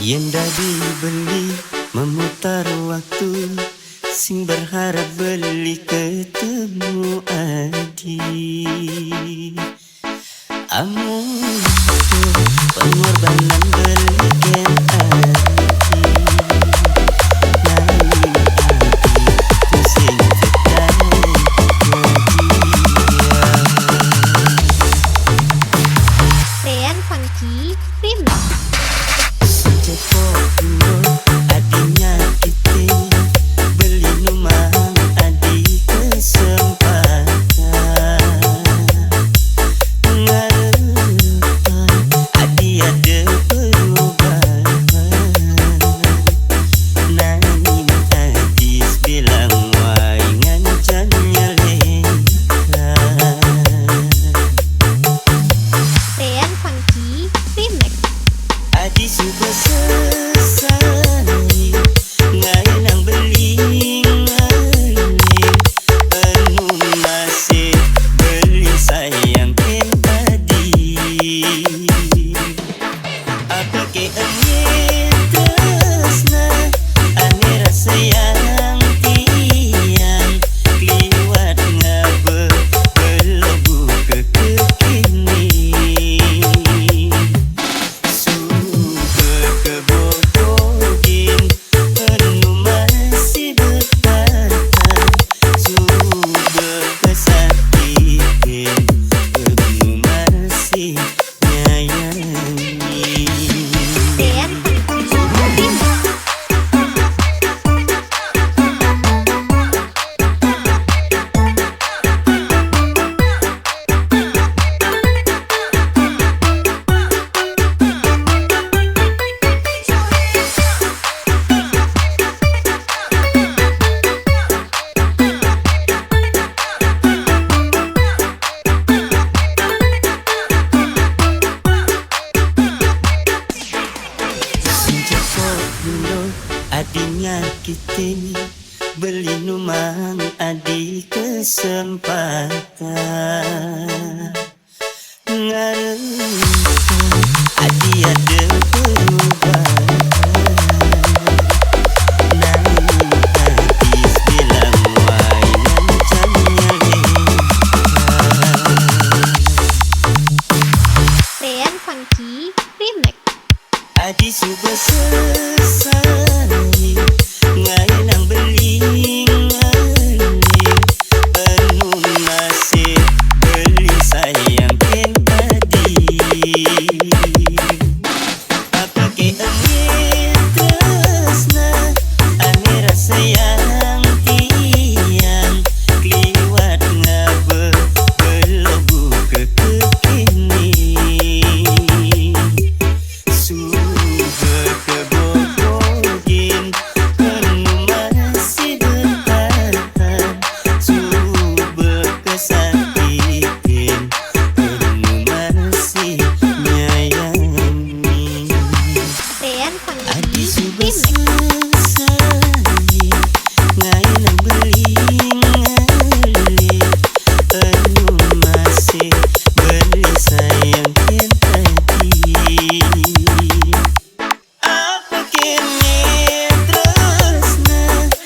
Yen dah dibeli memutar waktu, sing berharap beli ketemu adi. Amun pengorbanan belikan adi, nanging adi pusing cetai jadi. Rian Funky Remix. Cepok dulu adinya kita beli rumah adi kesempatan ngarepan adi ada perubahan nanging adis bilang wai ngancan nyelekan. Rian Funky Remix. Adi sudah selesai, ngai nang beli ngalih, penuh masih beli sayang ken adi. Apa ke ane tresna, ane rasa yang tiang, kliwat ngabe belebu ke kekini. Rian Funky Remix. Adinya kita beli rumah adi kesempatan ngarepan adi ada perubahan nanging adis bilang wai ngancan nyelekan. Rian Funky Remix. Adi sudah selesai, ngai nang beli ngalih, penuh masih beli sayang ken adi. Apa ke ane tresna, ane rasa yang tiang, kliwat ngabe belebu ke kekini. Kebobogin penuh masih bertahan, subuh kesakitin penuh masih nyayangi. Rian Funky Adi sudah Remix. selesai, ngai nang beli ngalih, penuh masih beli sayang ken adi. Apa kene tresna,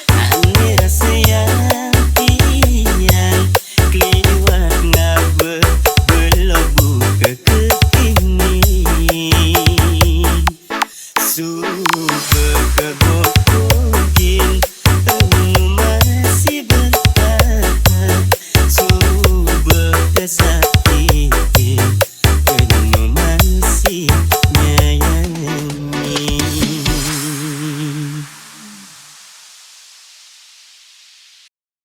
ane rasa yang tiang, kliwat ngabe belebu ke kekini. Subuh kebobogin